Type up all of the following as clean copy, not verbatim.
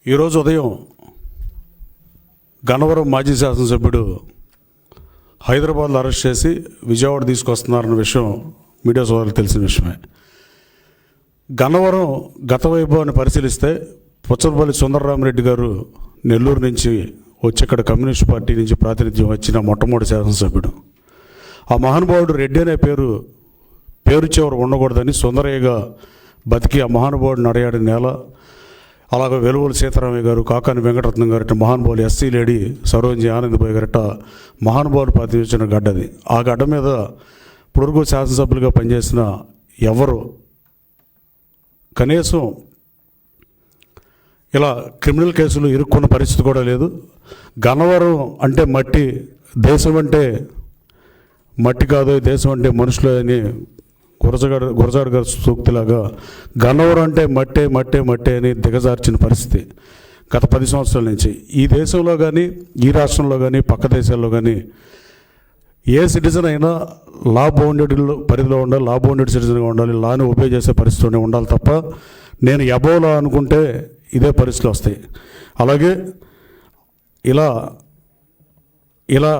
ఈరోజు ఉదయం గన్నవరం మాజీ శాసనసభ్యుడు హైదరాబాద్లో అరెస్ట్ చేసి విజయవాడ తీసుకొస్తున్నారన్న విషయం మీడియా సోదరులకు తెలిసిన విషయమే. గన్నవరం గత వైభవాన్ని పరిశీలిస్తే పుచ్చలపల్లి సుందరరామరెడ్డి గారు నెల్లూరు నుంచి వచ్చి ఇక్కడ కమ్యూనిస్ట్ పార్టీ నుంచి ప్రాతినిధ్యం వచ్చిన మొట్టమొదటి శాసనసభ్యుడు. ఆ మహానుభావుడు రెడ్డి అనే పేరు చివర ఉండకూడదని సుందరయ్యగా బతికి ఆ మహానుభావుడు నడయాడిన నేల. అలాగే వెలువల సీతారామయ్య గారు, కాకాని వెంకటరత్నం గారట మహానుభావులు, ఎస్సీ లేడీ సరోజిని ఆనందబాయి గారట మహానుభావులు ప్రాతినిధ్యం గడ్డది. ఆ గడ్డ మీద పొడుగు శాసనసభ్యులుగా పనిచేసిన ఎవరు కనీసం ఇలా క్రిమినల్ కేసులు ఇరుక్కున్న పరిస్థితి కూడా లేదు. గన్నవరం అంటే మట్టి, దేశం అంటే మట్టి కాదు, దేశం అంటే మనుషులు అని గురజాడ గారి సూక్తిలాగా గన్నవరం అంటే మట్టే మట్టే మట్టే అని దిగజార్చిన పరిస్థితి గత 10 సంవత్సరాల నుంచి. ఈ దేశంలో కానీ, ఈ రాష్ట్రంలో కానీ, పక్క దేశాల్లో కానీ ఏ సిటిజన్ అయినా లా బౌండెడ్లో పరిధిలో ఉండాలి, లా బౌండెడ్ సిటిజన్గా ఉండాలి, లాని ఒబే చేసే పరిస్థితిలోనే ఉండాలి తప్ప నేను ఎబోలా అనుకుంటే ఇదే పరిస్థితులు వస్తాయి. అలాగే ఇలా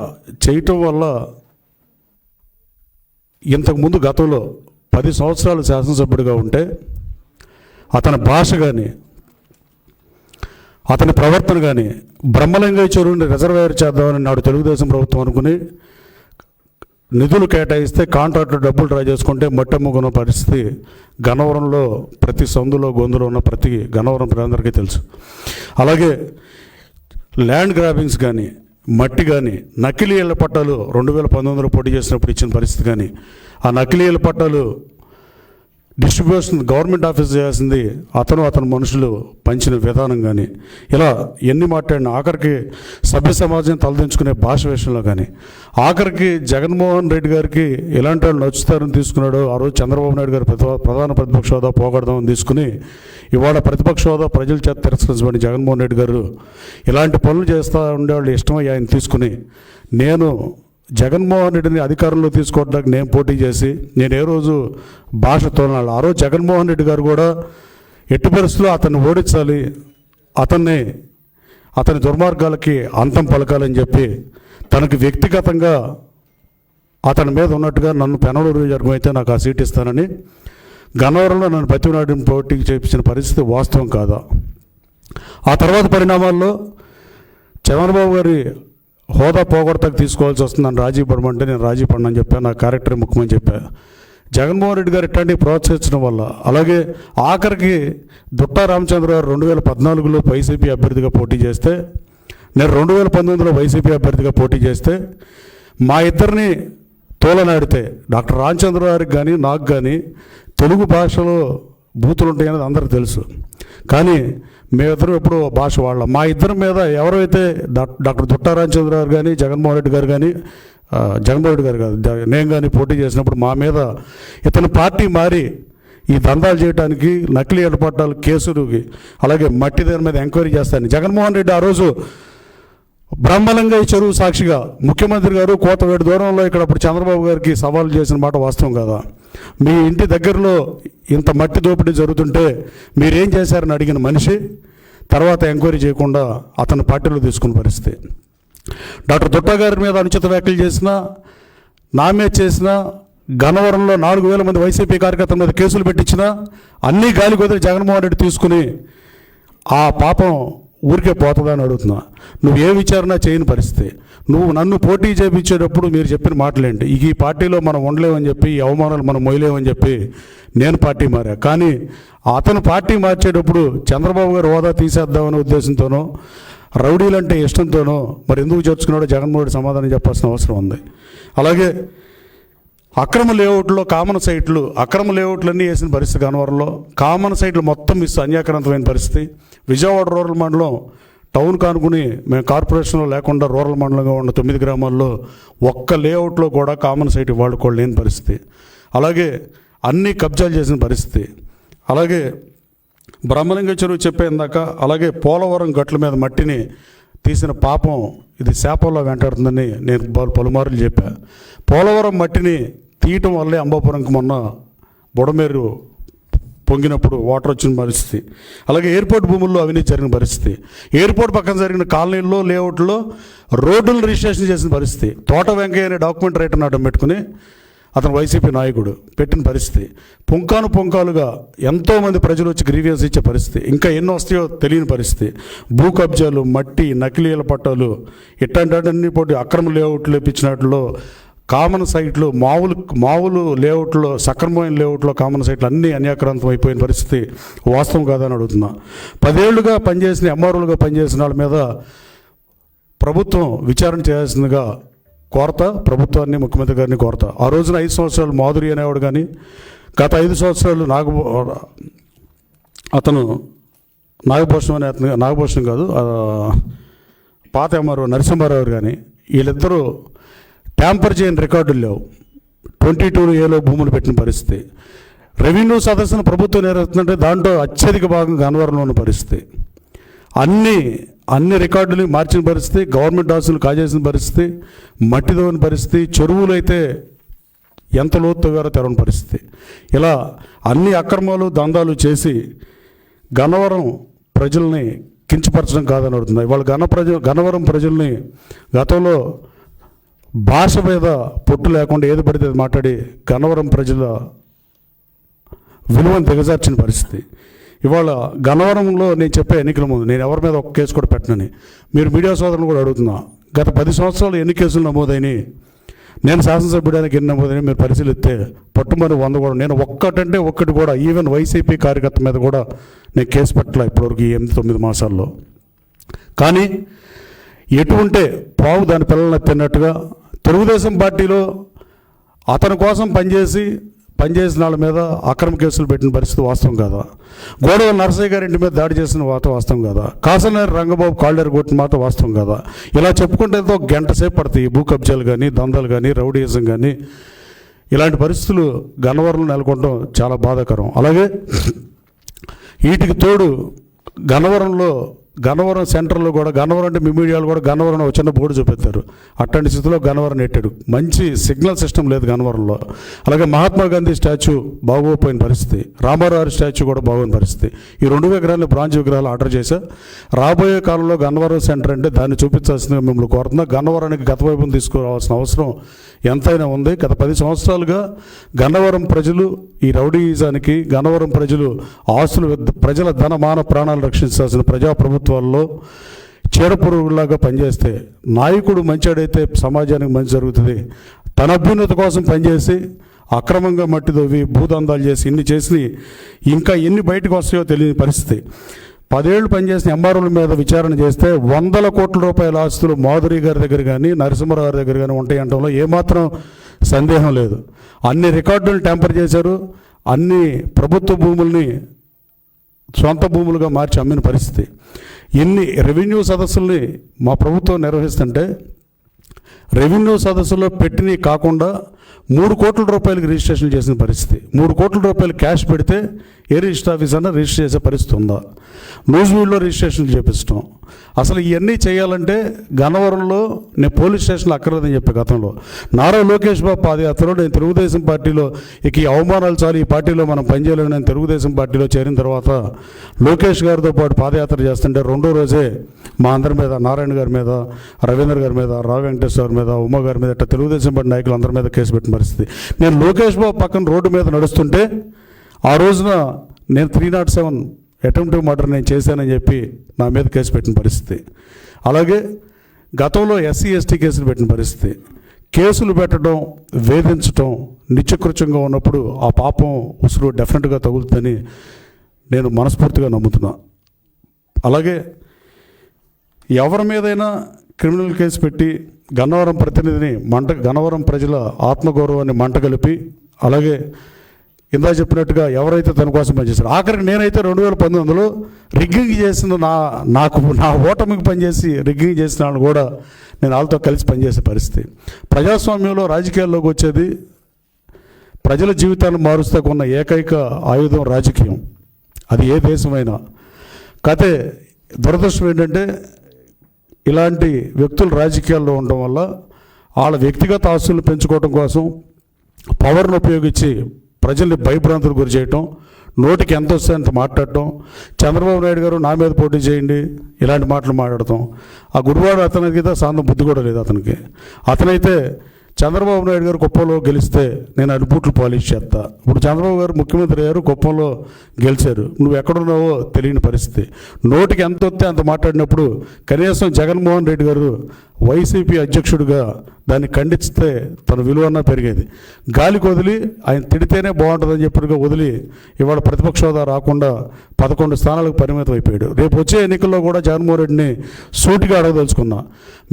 చేయటం వల్ల ఇంతకుముందు గతంలో 10 సంవత్సరాలు శాసనసభ్యుడిగా ఉంటే అతని భాష కానీ, అతని ప్రవర్తన కానీ బ్రహ్మలింగయ్య చెరువుని రిజర్వాయర్ చేద్దామని నాడు తెలుగుదేశం ప్రభుత్వం అనుకుని నిధులు కేటాయిస్తే కాంట్రాక్టర్ డబ్బులు డ్రా చేసుకుంటే మట్టెమ్ముకున్న పరిస్థితి గన్నవరంలో ప్రతి సందులో గొంతులో ఉన్న ప్రతి గన్నవరం ప్రజలందరికీ తెలుసు. అలాగే ల్యాండ్ గ్రాబింగ్స్ కానీ, మట్టి కానీ, నకిలీ ఇళ్ల పట్టాలు 2019లో పోటీ చేసినప్పుడు ఇచ్చిన పరిస్థితి కానీ, ఆ నకిలీ ఇళ్ల పట్టాలు డిస్ట్రిబ్యూషన్ గవర్నమెంట్ ఆఫీస్ చేయాల్సింది అతను మనుషులు పంచిన విధానం కానీ, ఇలా ఎన్ని మాట్లాడినా ఆఖరికి సభ్య సమాజం తలదించుకునే భాష విషయంలో కానీ, ఆఖరికి జగన్మోహన్ రెడ్డి గారికి ఎలాంటి వాళ్ళు నచ్చుతారని తీసుకున్నాడో ఆ రోజు చంద్రబాబు నాయుడు గారు ప్రధాన ప్రతిపక్ష హోదా పోగొడదామని తీసుకుని ఇవాళ ప్రతిపక్ష హోదా ప్రజల చేత తిరస్కరించబడి జగన్మోహన్ రెడ్డి గారు ఇలాంటి పనులు చేస్తూ ఉండేవాళ్ళు ఇష్టమై ఆయన తీసుకుని నేను జగన్మోహన్ రెడ్డిని అధికారంలో తీసుకోవడానికి నేను పోటీ చేసి నేను ఏ రోజు భాష తోనాలి. ఆ రోజు జగన్మోహన్ రెడ్డి గారు కూడా ఎట్టి పరిస్థితుల్లో అతన్ని ఓడించాలి, అతని దుర్మార్గాలకి అంతం పలకాలని చెప్పి తనకు వ్యక్తిగతంగా అతని మీద ఉన్నట్టుగా నన్ను పెనలూరు వర్గం అయితే నాకు ఆ సీట్ ఇస్తానని గన్నవరంలో నన్ను బతిమలాడిన పోటీకి చేయించిన పరిస్థితి వాస్తవం కాదా? ఆ తర్వాత పరిణామాల్లో చంద్రబాబు గారి హోదా పోగొడతాకు తీసుకోవాల్సి వస్తుంది, నన్ను రాజీ పడమంటే నేను రాజీ పడనని చెప్పాను, నా క్యారెక్టర్ ముఖ్యమని చెప్పాను. జగన్మోహన్ రెడ్డి గారు ఇట్లాంటివి ప్రోత్సహించడం వల్ల, అలాగే ఆఖరికి దుట్టా రామచంద్ర గారు 2014లో వైసీపీ అభ్యర్థిగా పోటీ చేస్తే, నేను 2019లో వైసీపీ అభ్యర్థిగా పోటీ చేస్తే మా ఇద్దరిని తోలనాడితే డాక్టర్ రామచంద్ర గారికి కానీ నాకు కానీ తెలుగు భాషలో బూతులు ఉంటాయనేది అందరికీ తెలుసు. కానీ మేమిద్దరం ఎప్పుడు భాష వాళ్ళం. మా ఇద్దరి మీద ఎవరైతే డాక్టర్ దుట్టా రామచంద్ర గారు కానీ, జగన్మోహన్ రెడ్డి గారు కానీ, జగన్మోహన్ రెడ్డి గారు కాదు నేను కానీ పోటీ చేసినప్పుడు మా మీద ఇతను పార్టీ మారి ఈ దందాలు చేయడానికి, నకిలీ ఏర్పాటాలు కేసులకి, అలాగే మట్టి దాని మీద ఎంక్వైరీ చేస్తాను జగన్మోహన్ రెడ్డి ఆ రోజు బ్రహ్మలింగయ్య చెరువు సాక్షిగా ముఖ్యమంత్రి గారు కోతవేడు దూరంలో ఇక్కడ అప్పుడు చంద్రబాబు గారికి సవాలు చేసిన మాట వాస్తవం కదా. మీ ఇంటి దగ్గరలో ఇంత మట్టి దోపిడీ జరుగుతుంటే మీరేం చేశారని అడిగిన మనిషి తర్వాత ఎంక్వైరీ చేయకుండా అతను పార్టీలో తీసుకున్న పరిస్థితి. డాక్టర్ దుట్టా గారి మీద అనుచిత వ్యాఖ్యలు చేసినా, నా మీద చేసినా, గన్నవరంలో 4000 మంది వైసీపీ కార్యకర్తల మీద కేసులు పెట్టించినా అన్నీ గాలి కుదిరి జగన్మోహన్ రెడ్డి తీసుకుని ఆ పాపం ఊరికే పోతుందని అడుగుతున్నా. నువ్వు ఏ విచారణ చేయని పరిస్థితి. నువ్వు నన్ను పోటీ చేయించేటప్పుడు మీరు చెప్పిన మాటలేంటి, ఈ పార్టీలో మనం ఉండలేమని చెప్పి, ఈ అవమానాలు మనం మొయ్యలేమని చెప్పి నేను పార్టీ మారా. కానీ అతను పార్టీ మార్చేటప్పుడు చంద్రబాబు గారు హోదా తీసేద్దామనే ఉద్దేశంతోనో, రౌడీలంటే ఇష్టంతోనో మరి ఎందుకు చేర్చుకున్నాడో జగన్మోహన్ రెడ్డి సమాధానం చెప్పాల్సిన అవసరం ఉంది. అలాగే అక్రమ లేఅవుట్లో అక్రమ లేఅవుట్లన్నీ వేసిన పరిస్థితి గన్నవరంలో. కామన్ సైట్లు మొత్తం అన్యాక్రాంతమైన పరిస్థితి. విజయవాడ రూరల్ మండలం టౌన్ కానుకుని మేము కార్పొరేషన్లో లేకుండా రూరల్ మండలంగా ఉన్న 9 గ్రామాల్లో ఒక్క లేఅవుట్లో కూడా కామన్ సైట్ వాడుకోవడం లేని పరిస్థితి. అలాగే అన్నీ కబ్జాలు చేసిన పరిస్థితి. అలాగే బ్రహ్మలింగ చెరువు చెప్పేందాక, అలాగే పోలవరం గట్ల మీద మట్టిని తీసిన పాపం ఇది శాపంలో వెంటాడుతుందని నేను పలుమార్లు చెప్పా. పోలవరం మట్టిని తీయటం వల్లే అంబాపురంకి మొన్న బుడమేరు పొంగినప్పుడు వాటర్ వచ్చిన పరిస్థితి. అలాగే ఎయిర్పోర్ట్ భూముల్లో అవినీతి జరిగిన పరిస్థితి. ఎయిర్పోర్ట్ పక్కన జరిగిన కాలనీల్లో లేఅవుట్లో రోడ్డులను రిజిస్ట్రేషన్ చేసిన పరిస్థితి. తోట వెంకయ్య అనే డాక్యుమెంట్ రైటర్ నాటం పెట్టుకుని అతను వైసీపీ నాయకుడు పెట్టిన పరిస్థితి. పుంకాలుగా ఎంతోమంది ప్రజలు వచ్చి గ్రీవియన్స్ ఇచ్చే పరిస్థితి. ఇంకా ఎన్నో వస్తాయో తెలియని పరిస్థితి. భూ కబ్జాలు, మట్టి, నకిలీల పట్టాలు, ఇట్లాంటి పోటీ అక్రమ లేఅవుట్లు ఇప్పించినట్లో కామన్ సైట్లు, మామూలు లేఅవుట్లో, సక్రమమైన లేఅవుట్లో కామన్ సైట్లు అన్నీ అన్యాక్రాంతం అయిపోయిన పరిస్థితి వాస్తవం కాదని అడుగుతున్నా. 10 ఏళ్లుగా పనిచేసిన ఎంఆర్ఓలుగా పనిచేసిన వాళ్ళ మీద ప్రభుత్వం విచారణ చేయాల్సిందిగా కోరత, ప్రభుత్వాన్ని, ముఖ్యమంత్రి గారిని కోరత. ఆ రోజున 5 సంవత్సరాలు మాధురి అనేవాడు కానీ, గత 5 సంవత్సరాలు అతను నాగభూషణం కాదు, పాత ఎంఆర్ఓ నరసింహారావు కానీ, వీళ్ళిద్దరూ ట్యాంపర్ చేయని రికార్డులు లేవు. 22A భూములు పెట్టిన పరిస్థితి. రెవెన్యూ సదస్సును ప్రభుత్వం నిర్వహిస్తుందంటే దాంట్లో అత్యధిక భాగం గన్నవరంలో ఉన్న పరిస్థితి. అన్ని రికార్డులు మార్చిన పరిస్థితి, గవర్నమెంట్ ఆస్తులు కాజేసిన పరిస్థితి, మట్టి దోని పరిస్థితి, చెరువులు అయితే ఎంత లోతుగారో తెరవని పరిస్థితి. ఇలా అన్ని అక్రమాలు, దందాలు చేసి గన్నవరం ప్రజల్ని కించపరచడం కాదని అడుగుతుంది. వాళ్ళు గన్నవరం ప్రజల్ని గతంలో భాష మీద పొట్టు లేకుండా ఏది పడితే మాట్లాడి గన్నవరం ప్రజల విలువను దిగజార్చిన పరిస్థితి. ఇవాళ గన్నవరంలో నేను చెప్పే ఎన్నికల ముందు నేను ఎవరి మీద ఒక కేసు కూడా పెట్టనని మీరు మీడియా సోదరులను కూడా అడుగుతున్నా. గత 10 సంవత్సరాలు ఎన్ని కేసులు నమోదైనాయి, నేను శాసనసభ్యుడానికి ఎన్ని నమోదైనా మీరు పరిశీలిస్తే పట్టుమని 100 కూడా. నేను ఒక్కటి కూడా ఈవెన్ వైసీపీ కార్యకర్త మీద కూడా నేను కేసు పెట్టలే ఇప్పటివరకు ఈ 8-9 మాసాల్లో. కానీ ఎటువంటి పావు దాని పిల్లల్ని తిన్నట్టుగా తెలుగుదేశం పార్టీలో అతని కోసం పనిచేసిన వాళ్ళ మీద అక్రమ కేసులు పెట్టిన పరిస్థితి వాస్తవం కాదా? గోడవ నరసయ్య గారి ఇంటి మీద దాడి చేసిన వాస్తవం కాదా? కాసనేరు రంగబాబు కాళ్ళేరు కొట్టిన మాట వాస్తవం కాదా? ఇలా చెప్పుకుంటే ఒక గంట సేపు పడతాయి. భూ కబ్జాలు కానీ, దందాలు కానీ, రౌడీయిజం కానీ, ఇలాంటి పరిస్థితులు గన్నవరంలో నెలకొనడం చాలా బాధాకరం. అలాగే వీటికి తోడు గన్నవరం సెంటర్లో కూడా, గన్నవరం అంటే మీ మీడియాలో కూడా గన్నవరం ఒక చిన్న బోర్డు చూపెత్తారు. అట్లాంటి స్థితిలో గన్నవరం నెట్టాడు. మంచి సిగ్నల్ సిస్టమ్ లేదు గన్నవరంలో. అలాగే మహాత్మా గాంధీ స్టాచ్యూ బాగోపోయిన పరిస్థితి, రామారావు స్టాచ్యూ కూడా బాగోని పరిస్థితి. ఈ 2 విగ్రహాలు బ్రాంజ్ విగ్రహాలు ఆర్డర్ చేశా. రాబోయే కాలంలో గన్నవరం సెంటర్ అంటే దాన్ని చూపించాల్సిందిగా మిమ్మల్ని కోరుతున్నా. గన్నవరానికి గత వైపును తీసుకురావాల్సిన అవసరం ఎంతైనా ఉంది. గత 10 సంవత్సరాలుగా గన్నవరం ప్రజలు ఈ రౌడీయిజానికి, గన్నవరం ప్రజలు ఆస్తులు, ప్రజల ధన మాన ప్రాణాలు రక్షించాల్సిన ప్రజాప్రభుత్వాల్లో చీడపురుగులాగా పనిచేస్తే, నాయకుడు మంచివాడైతే సమాజానికి మంచి జరుగుతుంది. తన అభ్యున్నతి కోసం పనిచేసి అక్రమంగా మట్టి దవ్వి, భూదందాలు చేసి ఇన్ని చేసి ఇంకా ఎన్ని బయటకు వస్తాయో తెలియని పరిస్థితి. 10 ఏళ్ళు పనిచేసిన ఎంఆర్ఓల మీద విచారణ చేస్తే 100 కోట్ల రూపాయల ఆస్తులు మాధురి గారి దగ్గర కానీ, నరసింహారావు గారి దగ్గర కానీ ఉంటాయి అనడంలో ఏమాత్రం సందేహం లేదు. అన్ని రికార్డులు ట్యాంపర్ చేశారు. అన్ని ప్రభుత్వ భూముల్ని సొంత భూములుగా మార్చి అమ్మిన పరిస్థితి. ఎన్ని రెవెన్యూ సదస్సుల్ని మా ప్రభుత్వం నిర్వహిస్తుంటే రెవెన్యూ సదస్సులో పెట్టినవి కాకుండా 3 కోట్ల రూపాయలకి రిజిస్ట్రేషన్ చేసిన పరిస్థితి. 3 కోట్ల రూపాయలు క్యాష్ పెడితే ఏ రిజిస్టర్ ఆఫీస్ అన్నా రిజిస్టర్ చేసే పరిస్థితి ఉందా? న్యూజివీడ్లో రిజిస్ట్రేషన్లు చేపిస్తాం. అసలు ఇవన్నీ చేయాలంటే గన్నవరంలో నేను పోలీస్ స్టేషన్లో అక్కర్లేదని చెప్పే గతంలో నారా లోకేష్ బాబు పాదయాత్రలో నేను తెలుగుదేశం పార్టీలో ఇక ఈ అవమానాలు చాలు, ఈ పార్టీలో మనం పనిచేయలేము, నేను తెలుగుదేశం పార్టీలో చేరిన తర్వాత లోకేష్ గారితో పాటు పాదయాత్ర చేస్తుంటే 2వ రోజే మా అందరి మీద, నారాయణ గారి మీద, రవీంద్ర గారి మీద, రావు వెంకటేశ్వర గారి మీద, ఉమా గారి మీద, ఇట్లా తెలుగుదేశం పార్టీ నాయకులు అందరి మీద కేసు పెట్టిన పరిస్థితి. నేను లోకేష్ బాబు పక్కన రోడ్డు మీద నడుస్తుంటే ఆ రోజున నేను 307 అటెంప్టివ్ మర్డర్ నేను చేశానని చెప్పి నా మీద కేసు పెట్టిన పరిస్థితి. అలాగే గతంలో SC/ST కేసులు పెట్టిన పరిస్థితి. కేసులు పెట్టడం, వేధించడం నిత్యకృత్యంగా ఉన్నప్పుడు ఆ పాపం ఉసురు డెఫినెట్గా తగులుతుందని నేను మనస్ఫూర్తిగా నమ్ముతున్నా. అలాగే ఎవరి మీదైనా క్రిమినల్ కేసు పెట్టి గన్నవరం ప్రతినిధిని గన్నవరం ప్రజల ఆత్మగౌరవాన్ని మంటగలిపి, అలాగే ఇందా చెప్పినట్టుగా ఎవరైతే తన కోసం పనిచేశారు, ఆఖరికి నేనైతే 2019లో రిగ్గింగ్ చేసిన నా ఓటమికి పనిచేసి రిగ్గింగ్ చేసిన వాళ్ళని కూడా నేను వాళ్ళతో కలిసి పనిచేసే పరిస్థితి. ప్రజాస్వామ్యంలో రాజకీయాల్లోకి వచ్చేది ప్రజల జీవితాన్ని మారుస్తూ ఉన్న ఏకైక ఆయుధం రాజకీయం, అది ఏ దేశమైనా. కథే దురదృష్టం ఏంటంటే ఇలాంటి వ్యక్తులు రాజకీయాల్లో ఉండడం వల్ల వాళ్ళ వ్యక్తిగత ఆస్తులను పెంచుకోవడం కోసం పవర్ను ఉపయోగించి ప్రజల్ని భయభ్రాంతులు గురి చేయటం, నోటికి ఎంత వస్తే అంత మాట్లాడటం, చంద్రబాబు నాయుడు గారు నా మీద పోటీ చేయండి ఇలాంటి మాటలు మాట్లాడతాం. ఆ గుడివాడు అతనికి సాంతం బుద్ధి కూడా లేదు అతనికి. అతనైతే చంద్రబాబు నాయుడు గారు కుప్పంలో గెలిస్తే నేను అడుపుట్లు పాలిష్ చేస్తా. ఇప్పుడు చంద్రబాబు గారు ముఖ్యమంత్రి అయ్యారు, కుప్పంలో గెలిచారు, నువ్వు ఎక్కడున్నావో తెలియని పరిస్థితి. నోటికి ఎంత వస్తే అంత మాట్లాడినప్పుడు కనీసం జగన్మోహన్ రెడ్డి గారు వైసీపీ అధ్యక్షుడిగా దాన్ని ఖండిస్తే తన విలువన్నా పెరిగేది. గాలికి వదిలి ఆయన తిడితేనే బాగుంటుందని చెప్పిగా వదిలి ఇవాళ ప్రతిపక్ష హోదా రాకుండా 11 స్థానాలకు పరిమితం అయిపోయాడు. రేపు వచ్చే ఎన్నికల్లో కూడా జగన్మోహన్ రెడ్డిని సూటిగా అడగదలుచుకున్నా.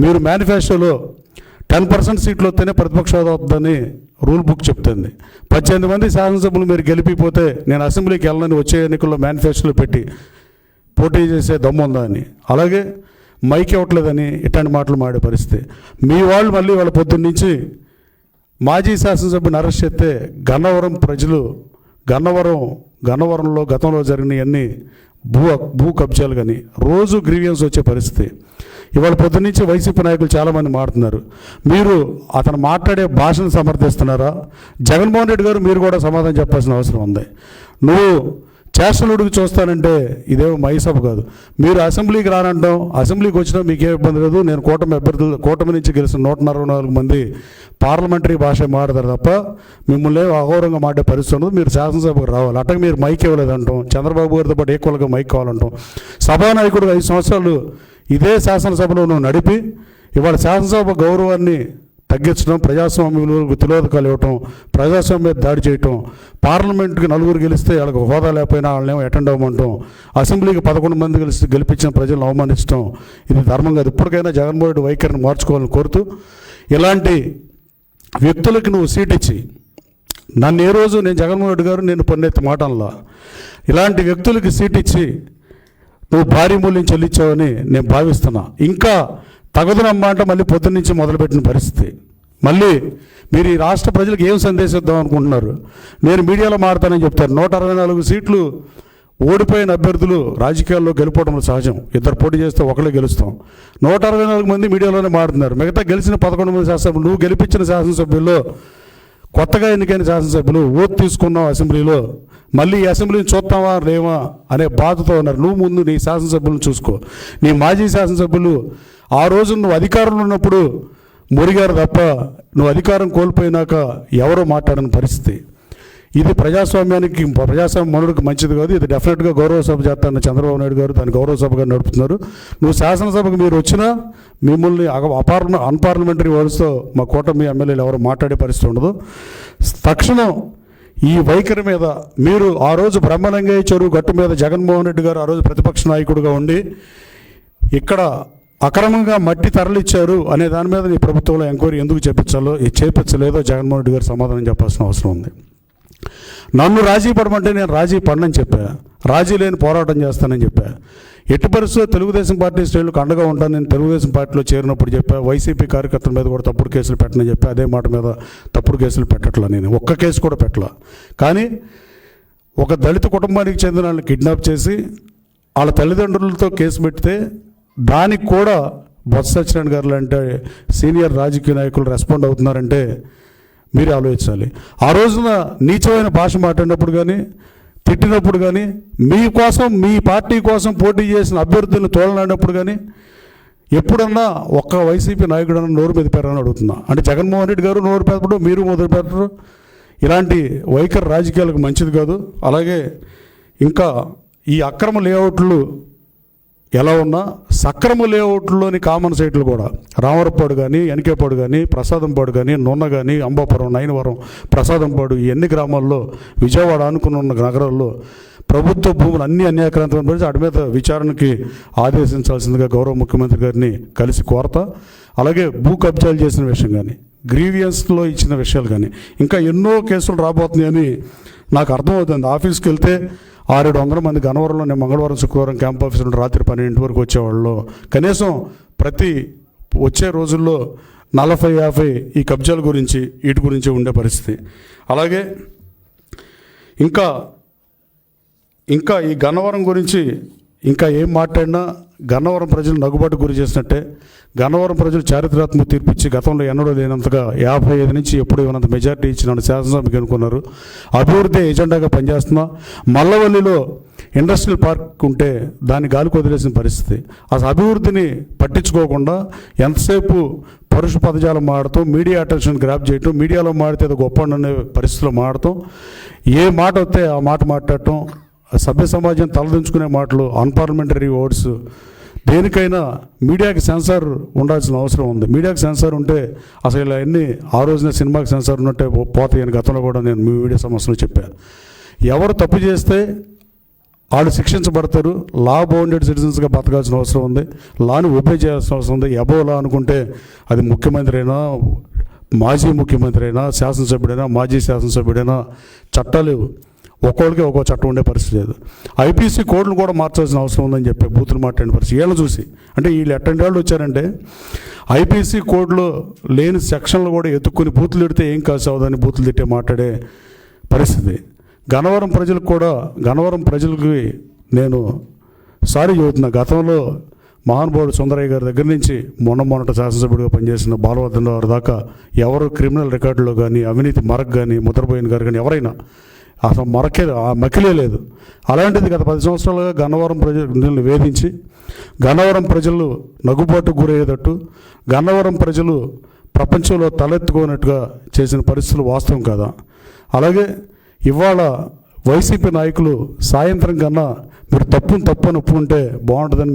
మీరు మేనిఫెస్టోలో 10% సీట్లు వస్తేనే ప్రతిపక్ష హోదా వద్దని రూల్ బుక్ చెప్తుంది. 18 మంది శాసనసభ్యులు మీరు గెలిపిపోతే నేను అసెంబ్లీకి వెళ్ళని వచ్చే ఎన్నికల్లో మేనిఫెస్టోలో పెట్టి పోటీ చేసే దమ్ము ఉందా అని, అలాగే మైక్ ఇవ్వట్లేదని ఇట్లాంటి మాటలు మాడే పరిస్థితి. మీ వాళ్ళు మళ్ళీ వాళ్ళ పొద్దున్న నుంచి మాజీ శాసనసభ్యుని అరెస్ట్ చేస్తే గన్నవరం ప్రజలు గన్నవరంలో గతంలో జరిగినవన్నీ భూ కబ్జాలు కానీ రోజు గ్రీవియన్స్ వచ్చే పరిస్థితి. ఇవాళ పొద్దున్నుంచి వైసీపీ నాయకులు చాలామంది మాట్లాడుతున్నారు. మీరు అతను మాట్లాడే భాషను సమర్థిస్తున్నారా? జగన్మోహన్ రెడ్డి గారు మీరు కూడా సమాధానం చెప్పాల్సిన అవసరం ఉంది. నువ్వు చేష్టలుడికి చూస్తానంటే ఇదేమో మహిసభ కాదు. మీరు అసెంబ్లీకి రానంటాం, అసెంబ్లీకి వచ్చినా మీకేం ఇబ్బంది లేదు. నేను కూటమి నుంచి గెలిచిన 144 మంది పార్లమెంటరీ భాష మాట్లాడతారు తప్ప మిమ్మల్ని అఘోరంగా మాట్లాడే పరిస్థితి ఉండదు. మీరు శాసనసభకు రావాలి. అట్టగా మీరు మైక్ ఇవ్వలేదంటాం, చంద్రబాబు గారితో పాటు ఈక్వల్గా మైక్ కావాలంటాం. సభానాయకుడు 5 సంవత్సరాలు ఇదే శాసనసభలో నువ్వు నడిపి ఇవాళ శాసనసభ గౌరవాన్ని తగ్గించడం, ప్రజాస్వామ్య విలువలకు తిలోదకాలు ఇవ్వటం, ప్రజాస్వామ్య దాడి చేయటం, పార్లమెంట్కి 4 గెలిస్తే వాళ్ళకి హోదా లేకపోయినా వాళ్ళనేమో అటెండ్ అవ్వమంటాం, అసెంబ్లీకి 11 మంది గెలిపించిన ప్రజలను అవమానించడం ఇది ధర్మం కాదు. ఇప్పటికైనా జగన్మోహన్ రెడ్డి వైఖరిని మార్చుకోవాలని కోరుతూ, ఇలాంటి వ్యక్తులకి నువ్వు సీట్ ఇచ్చి నన్ను ఏ రోజు నేను జగన్మోహన్ రెడ్డి గారు నేను పొన్నెత్తి మాటల్లా ఇలాంటి వ్యక్తులకి సీట్ ఇచ్చి నువ్వు భారీ మూల్యం చెల్లించావని నేను భావిస్తున్నా. ఇంకా తగదునమ్మా అంటే మళ్ళీ పొద్దున్నుంచి మొదలుపెట్టిన పరిస్థితి. మళ్ళీ మీరు ఈ రాష్ట్ర ప్రజలకు ఏం సందేశం ఇద్దాం అనుకుంటున్నారు? నేను మీడియాలో మాట్లాడతానని చెప్తారు. 164 సీట్లు ఓడిపోయిన అభ్యర్థులు రాజకీయాల్లో గెలుపోవడం సహజం. 2 పోటీ చేస్తే ఒకళ్ళే గెలుస్తాం. 164 మంది మీడియాలోనే మాట్లాడుతున్నారు. మిగతా గెలిచిన 11 మంది శాసనసభ్యులు, నువ్వు గెలిపించిన శాసనసభ్యుల్లో కొత్తగా ఎన్నికైన శాసనసభ్యులు ఓటు తీసుకున్నావు అసెంబ్లీలో, మళ్ళీ ఈ అసెంబ్లీని చూస్తావా లేవా అనే బాధతో ఉన్నారు. నువ్వు ముందు నీ శాసనసభ్యులను చూసుకో. నీ మాజీ శాసనసభ్యులు ఆ రోజు నువ్వు అధికారంలో ఉన్నప్పుడు మురిగారు తప్ప నువ్వు అధికారం కోల్పోయినాక ఎవరో మాట్లాడని పరిస్థితి. ఇది ప్రజాస్వామ్య మనుడికి మంచిది కాదు. ఇది డెఫినెట్గా గౌరవ సభ చేస్తానని చంద్రబాబు నాయుడు గారు దాన్ని గౌరవ సభగా నడుపుతున్నారు. నువ్వు శాసనసభకు మీరు వచ్చినా మిమ్మల్ని అన్పార్లమెంటరీ వర్డ్స్తో మా కూటమి ఎమ్మెల్యేలు ఎవరు మాట్లాడే పరిస్థితి ఉండదు. తక్షణం ఈ వైఖరి మీద మీరు ఆ రోజు బ్రహ్మలింగయ్య చెరువు గట్టు మీద జగన్మోహన్ రెడ్డి గారు ఆ రోజు ప్రతిపక్ష నాయకుడిగా ఉండి ఇక్కడ అక్రమంగా మట్టి తరలిచ్చారు అనే దాని మీద నీ ప్రభుత్వంలో ఎంక్వైరీ ఎందుకు చేపించలేదో జగన్మోహన్ రెడ్డి గారు సమాధానం చెప్పాల్సిన అవసరం ఉంది. నన్ను రాజీ పడమంటే నేను రాజీ పడనని చెప్పా, రాజీ లేని పోరాటం చేస్తానని చెప్పా. ఎట్టి పరిస్థితుల్లో తెలుగుదేశం పార్టీ శ్రేణులకు అండగా ఉంటాను. నేను తెలుగుదేశం పార్టీలో చేరినప్పుడు చెప్పా, వైసీపీ కార్యకర్తల మీద కూడా తప్పుడు కేసులు పెట్టనని చెప్పా. అదే మాట మీద తప్పుడు కేసులు పెట్టట్లా, నేను ఒక్క కేసు కూడా పెట్టలా. కానీ ఒక దళిత కుటుంబానికి చెందిన వాళ్ళని కిడ్నాప్ చేసి వాళ్ళ తల్లిదండ్రులతో కేసు పెడితే దానికి కూడా బొత్స సత్యనారాయణ గారు లాంటి సీనియర్ రాజకీయ నాయకులు రెస్పాండ్ అవుతున్నారంటే మీరు ఆలోచించాలి. ఆ రోజున నీచమైన భాష మాట్లాడినప్పుడు కానీ తిట్టినప్పుడు కానీ మీకోసం మీ పార్టీ కోసం పోటీ చేసిన అభ్యర్థులను తోలనాడినప్పుడు కానీ ఎప్పుడన్నా ఒక్క వైసీపీ నాయకుడన్నా నోరు మెదిపారని అడుగుతున్నా. అంటే జగన్మోహన్ రెడ్డి గారు నోరు పెడతాడు, మీరు మొదలు పెడతారు. ఇలాంటి వైఖరి రాజకీయాలకు మంచిది కాదు. అలాగే ఇంకా ఈ అక్రమ లేఅవుట్లు ఎలా ఉన్నా సక్రమ లేఅవుట్లోని కామన్ సైట్లు కూడా రామవరపాడు కానీ ఎన్కేపాడు కానీ ప్రసాదంపాడు కానీ నున్న కానీ అంబాపురం నైనవరం ప్రసాదంపాడు ఈ ఎన్ని గ్రామాల్లో విజయవాడ అనుకున్న నగరాల్లో ప్రభుత్వ భూములు అన్ని అన్యాక్రాంతం పడి వాటి మీద విచారణకి ఆదేశించాల్సిందిగా గౌరవ ముఖ్యమంత్రి గారిని కలిసి కోరతా. అలాగే భూ కబ్జాలు చేసిన విషయం కానీ గ్రీవియన్స్లో ఇచ్చిన విషయాలు కానీ ఇంకా ఎన్నో కేసులు రాబోతున్నాయని నాకు అర్థమవుతుంది. ఆఫీస్కి వెళ్తే 600-700 మంది గన్నవరంలో నేను మంగళవారం శుక్రవారం క్యాంప్ ఆఫీస్ నుండి రాత్రి 12 వరకు వచ్చేవాళ్ళు. కనీసం ప్రతి వచ్చే రోజుల్లో 40-50 ఈ కబ్జాల గురించి వీటి గురించి ఉండే పరిస్థితి. అలాగే ఇంకా ఈ గన్నవరం గురించి ఇంకా ఏం మాట్లాడినా గన్నవరం ప్రజలు నగుబాటు గురి చేసినట్టే. గన్నవరం ప్రజలు చారిత్రాత్మక తీర్పిచ్చి గతంలో ఎన్నడూ లేనంతగా 55 నుంచి ఎప్పుడు ఇవ్వనంత మెజార్టీ ఇచ్చి నన్ను శాసనసభకి అనుకున్నారు. అభివృద్ధి ఎజెండాగా పనిచేస్తున్నా. మల్లవల్లిలో ఇండస్ట్రియల్ పార్క్ ఉంటే దాన్ని గాలికి వదిలేసిన పరిస్థితి. అసలు అభివృద్ధిని పట్టించుకోకుండా ఎంతసేపు పరుష పదజాలం మాడటం, మీడియా అటెన్షన్ గ్రాప్ చేయటం, మీడియాలో మాడితే అది గొప్ప అనే పరిస్థితిలో మాడటం, ఏ మాట వస్తే ఆ మాట మాట్లాడటం, సభ్య సమాజం తలదించుకునే మాటలు, అన్పార్లమెంటరీ వర్డ్స్. దేనికైనా మీడియాకి సెన్సార్ ఉండాల్సిన అవసరం ఉంది. మీడియాకి సెన్సార్ ఉంటే అసలు ఇలా అన్నీ ఆ రోజున సినిమాకి సెన్సార్ ఉన్నట్టే పోతాయని గతంలో కూడా నేను మీ మీడియా సమస్యలో చెప్పాను. ఎవరు తప్పు చేస్తే వాళ్ళు శిక్షించబడతారు. లా బౌండెడ్ సిటిజన్స్గా బతకాల్సిన అవసరం ఉంది. లాని ఒబే చేయాల్సిన అవసరం ఉంది. ఎబో లా అనుకుంటే అది ముఖ్యమంత్రి అయినా, మాజీ ముఖ్యమంత్రి అయినా, శాసనసభ్యుడైనా, మాజీ శాసనసభ్యుడైనా చట్టాలు ఒక్కొక్కరికి ఒక్కో చట్టం ఉండే పరిస్థితి లేదు. ఐపీసీ కోడ్లు కూడా మార్చాల్సిన అవసరం ఉందని చెప్పి బూతులు మాట్లాడిన పరిస్థితి వీళ్ళని చూసి. అంటే వీళ్ళు ఎట్టండి వాళ్ళు వచ్చారంటే ఐపీసీ కోడ్లో లేని సెక్షన్లు కూడా ఎత్తుక్కుని బూతులు తిడితే ఏం కాసు అవదని బూతులు తిట్టే మాట్లాడే పరిస్థితి. గన్నవరం ప్రజలకి నేను సారీ చెబుతున్నా. గతంలో మహానుభావుడు సుందరయ్య గారి దగ్గర నుంచి మొన్నటి శాసనసభ్యుడిగా పనిచేసిన బాలవర్ధన్ గారి దాకా ఎవరు క్రిమినల్ రికార్డులో కానీ, అవినీతి మరక్ కానీ, ముద్రపోయిన గారు కానీ ఎవరైనా అసలు మకిలే లేదు. అలాంటిది గత 10 సంవత్సరాలుగా గన్నవరం ప్రజలను వేధించి గన్నవరం ప్రజలు నగుబాటు గురయ్యేటట్టు, గన్నవరం ప్రజలు ప్రపంచంలో తలెత్తుకోనట్టుగా చేసిన పరిస్థితులు వాస్తవం కాదా? అలాగే ఇవాళ వైసీపీ నాయకులు సాయంత్రం కన్నా మీరు తప్పుని ఒప్పుకుంటే బాగుంటుందని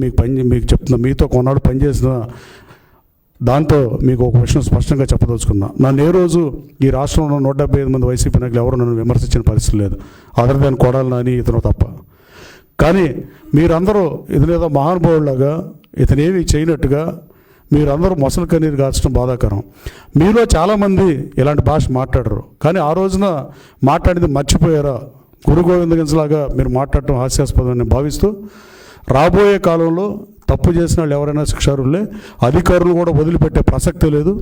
మీకు చెప్తున్నా. మీతో కొన్నాళ్ళు పనిచేసిన దాంతో మీకు ఒక విషయం స్పష్టంగా చెప్పదలుచుకున్నా. నన్ను ఏ రోజు ఈ రాష్ట్రంలో 175 మంది వైసీపీ నాయకులు ఎవరు నన్ను విమర్శించిన పరిస్థితి లేదు, అదర్ దాని కొడాలి నాని ఇతను తప్ప. కానీ మీరందరూ ఇతనేదో మహానుభావులాగా ఇతనేమి చేయనట్టుగా మీరందరూ మొసలు కన్నీరు కాల్చడం బాధాకరం. మీలో చాలామంది ఇలాంటి భాష మాట్లాడరు. కానీ ఆ రోజున మాట్లాడింది మర్చిపోయారా? గురు గోవిందగంజ్లాగా మీరు మాట్లాడటం హాస్యాస్పదమని భావిస్తూ రాబోయే కాలంలో తప్పు చేసిన వాళ్ళు ఎవరైనా శిక్షార్హులే. అధికారులు కూడా వదిలిపెట్టే ప్రసక్తే లేదు.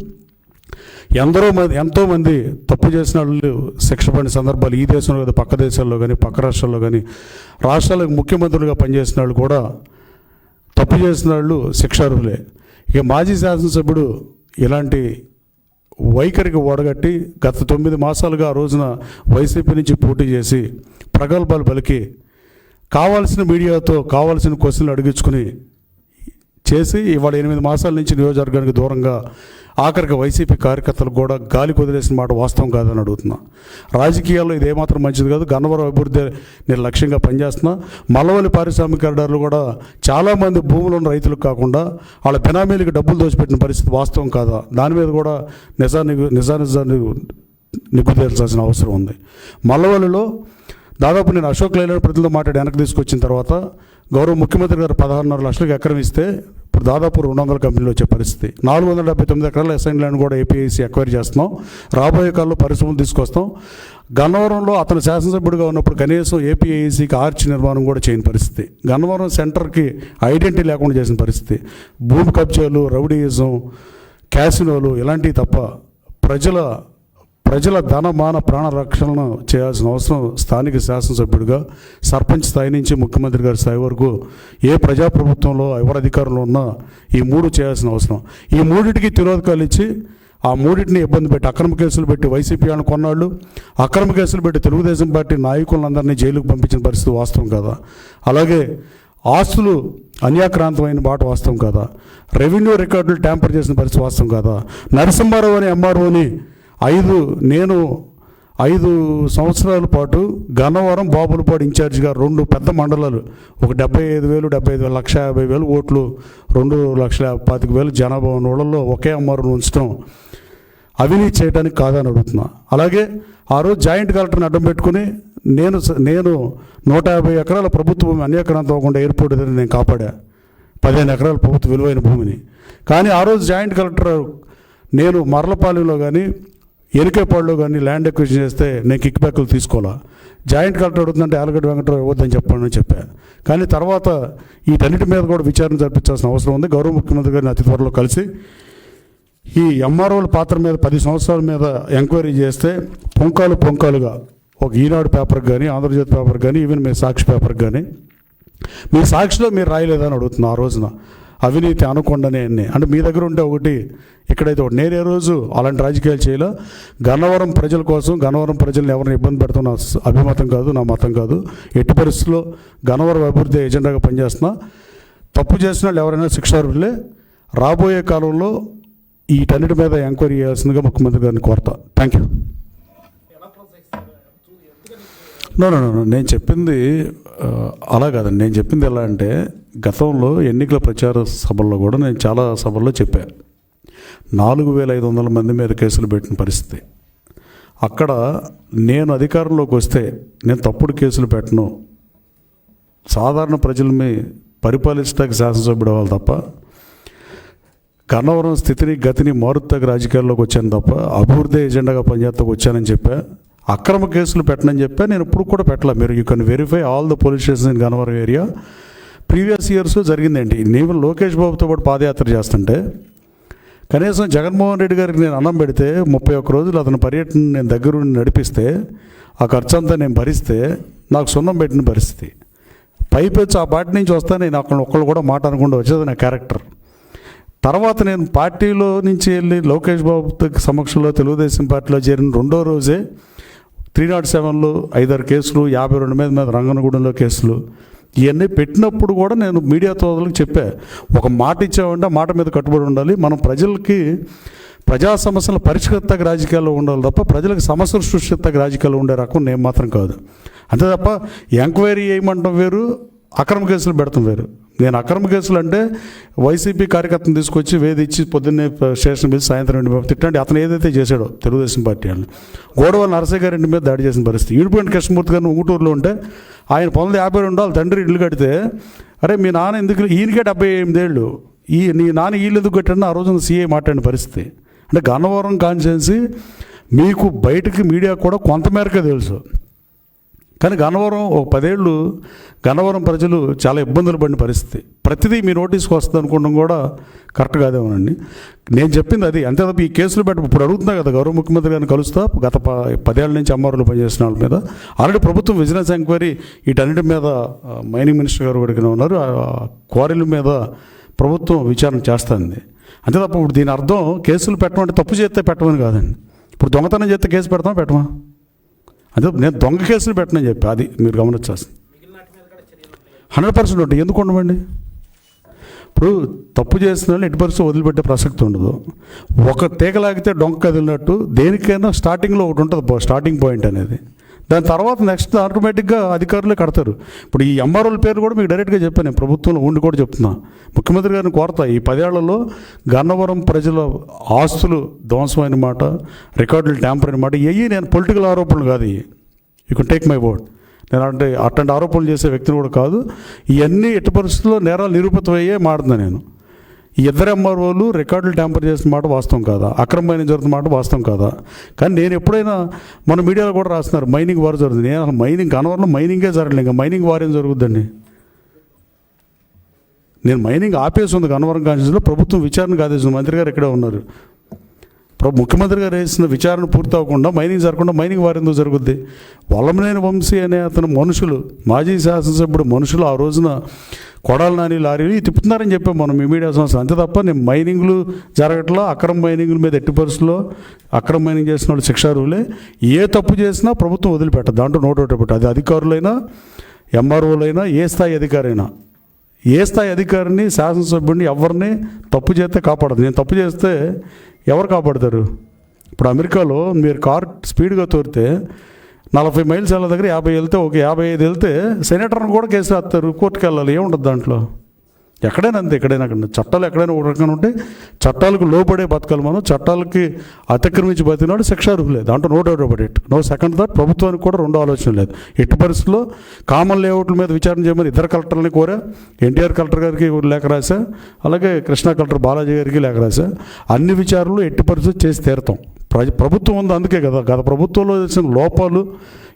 ఎంతోమంది తప్పు చేసిన వాళ్ళు శిక్ష పడిన సందర్భాలు ఈ దేశంలో కదా, పక్క దేశాల్లో కానీ, పక్క రాష్ట్రాల్లో కానీ, రాష్ట్రాలకు ముఖ్యమంత్రులుగా పనిచేసిన వాళ్ళు కూడా తప్పు చేసిన వాళ్ళు శిక్షార్హులే. ఇక మాజీ శాసనసభ్యుడు ఇలాంటి వైఖరికి ఓడగట్టి గత 9 మాసాలుగా ఆ రోజున వైసీపీ నుంచి పోటీ చేసి ప్రగల్భాలు పలికి కావాల్సిన మీడియాతో కావాల్సిన క్వశ్చన్లు అడిగించుకుని చేసి ఇవాళ 8 మాసాల నుంచి నియోజకవర్గానికి దూరంగా ఆఖరికి వైసీపీ కార్యకర్తలు కూడా గాలి కుదిలేసిన మాట వాస్తవం కాదని అడుగుతున్నా. రాజకీయాల్లో ఇది ఏమాత్రం మంచిది కాదు. గన్నవరం అభివృద్ధి నేను లక్ష్యంగా పనిచేస్తున్నా. మల్లవల్లి పారిశ్రామికదారులు కూడా చాలామంది భూములు ఉన్న రైతులకు కాకుండా వాళ్ళ బెనామీలకు డబ్బులు దోచిపెట్టిన పరిస్థితి వాస్తవం కాదా? దాని మీద కూడా నిజాన్ని నిగ్గు తేల్చాల్సిన అవసరం ఉంది. మల్లవల్లిలో దాదాపు నేను అశోక్ లైలాండ్ ప్రజలతో మాట్లాడి వెనక్కి తీసుకొచ్చిన తర్వాత గౌరవ ముఖ్యమంత్రి గారు 16.5 లక్షలకు ఎకరం ఇస్తే ఇప్పుడు దాదాపు 200 కంపెనీలు వచ్చే పరిస్థితి. 479 ఎకరాల అసైన్ ల్యాండ్ కూడా ఏపీఐసీ ఎక్వైర్ చేస్తున్నాం. రాబోయే కాలంలో పరిశ్రమలు తీసుకొస్తాం. గన్నవరంలో అతను శాసనసభ్యుడిగా ఉన్నప్పుడు కనీసం ఏపీఐసీకి ఆర్చ్ నిర్మాణం కూడా చేయని పరిస్థితి. గన్నవరం సెంటర్కి ఐడెంటిటీ లేకుండా చేసిన పరిస్థితి. భూమి కబ్జాలు, రౌడీయిజం, క్యాసినోలు ఇలాంటివి తప్ప ప్రజల ధనమాన ప్రాణ రక్షణను చేయాల్సిన అవసరం స్థానిక శాసనసభ్యుడిగా సర్పంచ్ స్థాయి నుంచి ముఖ్యమంత్రి గారి స్థాయి వరకు ఏ ప్రజాప్రభుత్వంలో ఎవరు అధికారంలో ఉన్నా ఈ 3 చేయాల్సిన అవసరం. ఈ 3టికి తిరోధకాలు ఇచ్చి ఆ 3టిని ఇబ్బంది పెట్టి అక్రమ కేసులు పెట్టి వైసీపీ అని కొన్నాళ్ళు, అక్రమ కేసులు పెట్టి తెలుగుదేశం పార్టీ నాయకులందరినీ జైలుకు పంపించిన పరిస్థితి వాస్తవం కాదా? అలాగే ఆస్తులు అన్యాక్రాంతమైన మాట వాస్తవం కాదా? రెవెన్యూ రికార్డులు ట్యాంపర్ చేసిన పరిస్థితి వాస్తవం కాదా? నరసింహారావు అని ఎంఆర్ఓని 5 సంవత్సరాల పాటు గన్నవరం బాపులపాడు ఇన్ఛార్జిగా 2 పెద్ద మండలాలు, ఒక 75,000 1,50,000 ఓట్లు, 2,25,000 జనాభా ఉన్న ఊళ్ళల్లో ఒకే అమ్మారును ఉంచడం అవినీతి చేయడానికి కాదని అడుగుతున్నా. అలాగే ఆ రోజు జాయింట్ కలెక్టర్ని అడ్డం పెట్టుకుని నేను 150 ఎకరాల ప్రభుత్వ భూమి అన్యాక్రాంతం అవ్వకుండా ఎయిర్పోర్ట్ దగ్గర నేను కాపాడా 15 ఎకరాల ప్రభుత్వ విలువైన భూమిని. కానీ ఆ రోజు జాయింట్ కలెక్టర్ నేను మర్లపాలెంలో కానీ ఎరికేపాడులో కానీ ల్యాండ్ ఎక్విజిషన్ చేస్తే నేను కిక్ బ్యాక్లు తీసుకోవాలా? జాయింట్ కలెక్టర్ అడుగుతుందంటే ఆలగడ్డ వెంకటరావు ఇవ్వద్దని చెప్పాను చెప్పాను. కానీ తర్వాత వీటన్నిటి మీద కూడా విచారణ జరిపించాల్సిన అవసరం ఉంది. గౌరవ ముఖ్యమంత్రి గారిని అతి త్వరలో కలిసి ఈ ఎంఆర్ఓల పాత్ర మీద 10 సంవత్సరాల మీద ఎంక్వైరీ చేస్తే పొంకాలుగా ఒక ఈనాడు పేపర్కి కానీ, ఆంధ్రజ్యోతి పేపర్కి కానీ, ఈవెన్ మీ సాక్షి పేపర్కి కానీ మీ సాక్షిలో మీరు రాయలేదని అడుగుతున్నా. ఆ రోజున అవినీతి అనకుండానే అన్నీ అంటే మీ దగ్గర ఉంటే ఒకటి, ఇక్కడైతే ఒకటి. నేను ఏ రోజు అలాంటి రాజకీయాలు చేయలే. గన్నవరం ప్రజల కోసం, గన్నవరం ప్రజలను ఎవరిని ఇబ్బంది పెడతాం నా అభిమతం కాదు, నా మతం కాదు. ఎట్టి పరిస్థితుల్లో గన్నవరం అభివృద్ధి ఎజెండాగా పనిచేస్తున్నా. తప్పు చేసిన వాళ్ళు ఎవరైనా శిక్షార్హులే. రాబోయే కాలంలో వీటన్నిటి మీద ఎంక్వైరీ చేయాల్సిందిగా ముఖ్యమంత్రి గారిని కోరతా. Thank you. నో నేను చెప్పింది అలా కాదండి. నేను చెప్పింది ఎలా అంటే, గతంలో ఎన్నికల ప్రచార సభల్లో కూడా నేను చాలా సభల్లో చెప్పాను. 4500 మంది మీద కేసులు పెట్టిన పరిస్థితి. అక్కడ నేను అధికారంలోకి వస్తే నేను తప్పుడు కేసులు పెట్టను, సాధారణ ప్రజలని పరిపాలించడానికి శాసనసభ్యుడు అవ్వాలి తప్ప, గన్నవరం స్థితిని గతిని మారుతాకి రాజకీయాల్లోకి వచ్చాను తప్ప అభివృద్ధి ఎజెండాగా పనిచేస్తాకు వచ్చానని చెప్పా. అక్రమ కేసులు పెట్టనని చెప్పా. నేను ఇప్పుడు కూడా పెట్టలే. మీరు you can verify all the police stations in Gannavaram area. Previous years జరిగిందండి. నేను లోకేష్ బాబుతో పాటు పాదయాత్ర చేస్తుంటే కనీసం జగన్మోహన్ రెడ్డి గారికి నేను అన్నం పెడితే 31 రోజులు అతని పర్యటన నేను దగ్గరుండి నడిపిస్తే ఆ ఖర్చు అంతా నేను భరిస్తే నాకు సున్నం పెట్టిన పరిస్థితి. పైపెచ్చు ఆ పార్టీ నుంచి వస్తే నేను అక్కడ ఒక్కళ్ళు కూడా మాట అనకుండా వచ్చేది నా క్యారెక్టర్. తర్వాత నేను పార్టీలో నుంచి వెళ్ళి లోకేష్ బాబు సమక్షంలో తెలుగుదేశం పార్టీలో చేరిన రెండో రోజే 307లో 5 కేసులు, 52 మీద రంగనగూడెంలో కేసులు, ఇవన్నీ పెట్టినప్పుడు కూడా నేను మీడియా తోదలకు చెప్పా, ఒక మాట ఇచ్చామంటే ఆ మాట మీద కట్టుబడి ఉండాలి. మనం ప్రజలకి ప్రజా సమస్యల పరిష్కర్తగా రాజకీయాల్లో ఉండాలి తప్ప ప్రజలకు సమస్యలు సృష్టిస్తగా రాజకీయాల్లో ఉండే రకం నేను మాత్రం కాదు. అంతే తప్ప ఎంక్వైరీ చేయమంటాం వేరు, అక్రమ కేసులు పెడతాం వేరు. నేను అక్రమ కేసులు అంటే వైసీపీ కార్యకర్తను తీసుకొచ్చి వేధించి పొద్దున్నే స్టేషన్ మీద సాయంత్రం తిట్టండి. అతను ఏదైతే చేశాడో తెలుగుదేశం పార్టీ వాళ్ళు గోడవ నరసయ్య గారి ఇంటి మీద దాడి చేసిన పరిస్థితి. ఈడిపోయిన కృష్ణమూర్తి గారిని ఊటూరులో ఉంటే ఆయన 52 వాళ్ళ తండ్రి ఇల్లు కడితే, అరే మీ నాన్న ఎందుకు, ఈయనకే 78 ఏళ్ళు, నీ నాన్న వీళ్ళు ఎందుకు కట్టాడని ఆ రోజున సీఏ మాట్లాడిన పరిస్థితి. అంటే గన్నవరం కాన్స్టిట్యున్సీ మీకు బయటకి మీడియా కూడా కొంతమేరకే తెలుసు. కానీ గన్నవరం ఒక 10 ఏళ్ళు గన్నవరం ప్రజలు చాలా ఇబ్బందులు పడిన పరిస్థితి. ప్రతిదీ మీ నోటీస్కి వస్తుంది అనుకోవడం కూడా కరెక్ట్ కాదేమోనండి. నేను చెప్పింది అది. అంతే తప్ప ఈ కేసులు ఇప్పుడు అడుగుతున్నా కదా, గౌరవ ముఖ్యమంత్రి గారిని కలుస్తా. గత 10 ఏళ్ళ నుంచి అమ్మారులు పనిచేసిన వాళ్ళ మీద ఆల్రెడీ ప్రభుత్వం విజిలెన్స్ ఎంక్వైరీ వీటన్నిటి మీద మైనింగ్ మినిస్టర్ గారు కూడా ఉన్నారు. క్వారీల మీద ప్రభుత్వం విచారణ చేస్తుంది. అంతే తప్ప ఇప్పుడు దీని అర్థం కేసులు పెట్టమంటే తప్పు చేస్తే పెట్టమని కాదండి. ఇప్పుడు దొంగతనం చేస్తే కేసు పెడతామా పెట్టమా? అదే నేను దొంగ కేసులు పెట్టనని చెప్పి అది మీరు గమనించాల్సింది. 100% ఉంటుంది. ఎందుకు ఉండమండి? ఇప్పుడు తప్పు చేసిన వాళ్ళు ఎట్టి పరిస్థితి వదిలిపెట్టే ప్రసక్తి ఉండదు. ఒక తీగలాగితే డొంక కదిలినట్టు దేనికైనా స్టార్టింగ్లో ఒకటి ఉంటుంది, స్టార్టింగ్ పాయింట్ అనేది. దాని తర్వాత నెక్స్ట్ ఆటోమేటిక్గా అధికారులే కడతారు. ఇప్పుడు ఈ ఎంఆర్ఓల పేరు కూడా మీకు డైరెక్ట్గా చెప్పాను, నేను ప్రభుత్వంలో ఉండి కూడా చెప్తున్నా. ముఖ్యమంత్రి గారిని కోరతా, ఈ 10 ఏళ్లలో గన్నవరం ప్రజల ఆస్తులు ధ్వంసమైన మాట, రికార్డులు ట్యాంపర్ అయిన మాట, ఇవి నేను పొలిటికల్ ఆరోపణలు కాదు. You can take my word. నేను అంటే అట్లాంటి ఆరోపణలు చేసే వ్యక్తిని కూడా కాదు. ఇవన్నీ ఎట్టి పరిస్థితుల్లో నేరాలు నిరూపితమయ్యే మాడుతున్నా నేను. ఈ ఇద్దరు ఎంఆర్ఓలు రికార్డులు ట్యాంపర్ చేసిన మాట వాస్తవం కాదా, అక్రమమైన జరుగుతున్న మాట వాస్తవం కాదా? కానీ నేను ఎప్పుడైనా మన మీడియాలో కూడా రాస్తున్నారు మైనింగ్ వార్ జరుగుతుంది. నేను అసలు మైనింగ్ గన్నవరంలో మైనింగే జరగలేదు, ఇంకా మైనింగ్ వార్ ఏం జరుగుద్దండి? నేను మైనింగ్ ఆపేసి ఉంది గన్నవరం కాన్స్టిట్యూన్సీలో. ప్రభుత్వం విచారణకు ఆదేశించింది. మంత్రి గారు ఇక్కడే ఉన్నారు. ముఖ్యమంత్రి గారు వేసిన విచారణ పూర్తి అవ్వకుండా మైనింగ్ జరగకుండా మైనింగ్ వారు ఎందుకు జరుగుద్ది? వల్లమనేని వంశీ అనే అతను మనుషులు, మాజీ శాసనసభ్యుడు మనుషులు ఆ రోజున కొడాలి నాని లారీలు తిప్పుతున్నారని చెప్పాం మనం ఈ మీడియా సంస్థ. అంతే తప్ప నేను మైనింగ్లు జరగట్లా, అక్రమ మైనింగ్ల మీద ఎట్టి పరిస్థితుల్లో అక్రమ మైనింగ్ చేసిన వాళ్ళు శిక్షార్హులే. ఏ తప్పు చేసినా ప్రభుత్వం వదిలిపెట్టదు, దాంట్లో నోట్ పెట్ట. అది అధికారులైనా ఎంఆర్ఓలైనా ఏ స్థాయి అధికారైనా, ఏ స్థాయి అధికారిని శాసనసభ్యుడిని ఎవరిని తప్పు చేస్తే కాపాడదు. నేను తప్పు చేస్తే ఎవరు కాపాడతారు? ఇప్పుడు అమెరికాలో మీరు కార్ స్పీడ్గా తోరితే 40 మైల్స్ వెళ్ళ దగ్గర 50 వెళ్తే, ఒక 55 వెళ్తే సెనేటర్ని కూడా కేసు రాస్తారు, కోర్టుకు వెళ్ళాలి. ఏముండదు దాంట్లో. ఎక్కడైనా అంతే, ఎక్కడైనా అక్కడ చట్టాలు ఎక్కడైనా ఒక రకంగా ఉంటే చట్టాలకు లోబడే బతకాలి మనం. చట్టాలకి అతిక్రమించి బతికినాడు శిక్షార్హులే, దాంట్లో no doubt about it. No second thought. ప్రభుత్వానికి కూడా రెండో ఆలోచన లేదు. ఎట్టి పరిస్థితుల్లో కామన్ లేఅవుట్ల మీద విచారణ చేయమని ఇద్దరు కలెక్టర్ని కోరా. ఎన్టీఆర్ కలెక్టర్ గారికి లేఖ రాశా, అలాగే కృష్ణా కలెక్టర్ బాలాజీ గారికి లేఖ రాశా. అన్ని విచారణలు ఎట్టి పరిస్థితి చేసి తీరుతాం. ప్రభుత్వం ఉంది, అందుకే కదా గత ప్రభుత్వంలో చేసిన లోపాలు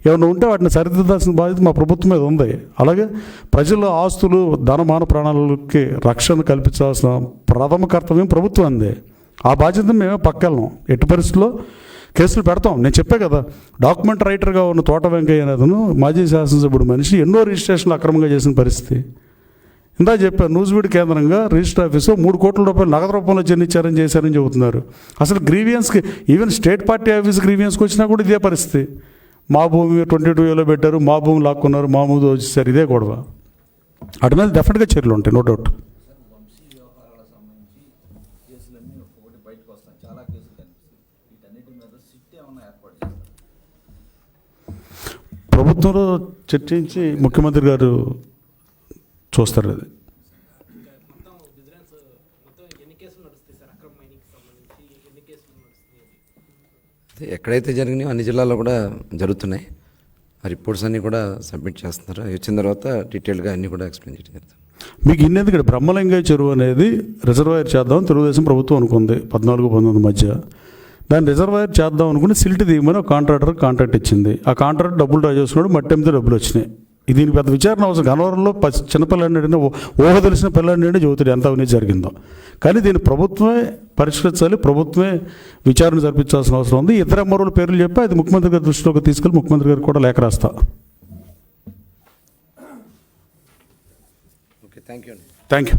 ఏమైనా ఉంటే వాటిని సరిదిద్దాల్సిన బాధ్యత మా ప్రభుత్వం మీద ఉంది. అలాగే ప్రజల ఆస్తులు, ధనమాన ప్రాణాలకి రక్షణ కల్పించాల్సిన ప్రథమ కర్తవ్యం ప్రభుత్వం అందే. ఆ బాధ్యతను మేమే పక్కెళ్ళం. ఎట్టి పరిస్థితుల్లో కేసులు పెడతాం. నేను చెప్పే కదా, డాక్యుమెంట్ రైటర్గా ఉన్న తోట వెంకయ్య అనేతను మాజీ శాసనసభ్యుడు మనిషి ఎన్నో రిజిస్ట్రేషన్లు అక్రమంగా చేసిన పరిస్థితి. ఇందా చెప్పారు, నూజివీడు కేంద్రంగా రిజిస్టర్ ఆఫీసు 3 కోట్ల రూపాయలు నగదు రూపంలో చేశారని చెబుతున్నారు. అసలు గ్రీవియన్స్కి ఈవెన్ స్టేట్ పార్టీ ఆఫీస్ గ్రీవియన్స్కి వచ్చినా కూడా ఇదే పరిస్థితి. మా భూమి 22A పెట్టారు, మా భూమి లాక్కున్నారు, మా ముందు వచ్చేసారు, ఇదే గొడవ. అటు మీద డెఫినెట్గా చర్యలు ఉంటాయి, నో డౌట్. ప్రభుత్వంలో చర్చించి ముఖ్యమంత్రి గారు చూస్తారు. అది ఎక్కడైతే జరిగినాయో అన్ని జిల్లాల్లో కూడా జరుగుతున్నాయి. ఆ రిపోర్ట్స్ అన్నీ కూడా సబ్మిట్ చేస్తున్నారు. అవి వచ్చిన తర్వాత డీటెయిల్గా అన్నీ కూడా ఎక్స్ప్లెయిన్ చేయడం జరుగుతుంది. మీకు ఇన్నేది ఇక్కడ బ్రహ్మలింగయ్య చెరువు అనేది రిజర్వాయర్ చేద్దాం తెలుగుదేశం ప్రభుత్వం అనుకుంది 14-19 మధ్య. దాన్ని రిజర్వాయర్ చేద్దాం అనుకుని సిల్ట్ దిగమని ఒక కాంట్రాక్ట్ ఇచ్చింది. ఆ కాంట్రాక్ట్ డబ్బులు డ్రా చేసుకున్నాడు, మట్టి అమ్మితే డబ్బులు వచ్చినాయి. దీనికి పెద్ద విచారణ అవసరం. గన్నవరంలో చిన్నపిల్లాడిని ఊహ తెలిసిన పిల్లాడిని చెబుతాడు ఎంత అవినీతి జరిగిందో. కానీ దీన్ని ప్రభుత్వమే పరిష్కరించాలి, ప్రభుత్వమే విచారణ జరిపించాల్సిన అవసరం ఉంది. ఇతర అమ్మరుల పేర్లు చెప్పి అది ముఖ్యమంత్రి గారి దృష్టిలోకి తీసుకెళ్ళి ముఖ్యమంత్రి గారికి కూడా లేఖ రాస్తా. Okay, thank you. Thank you.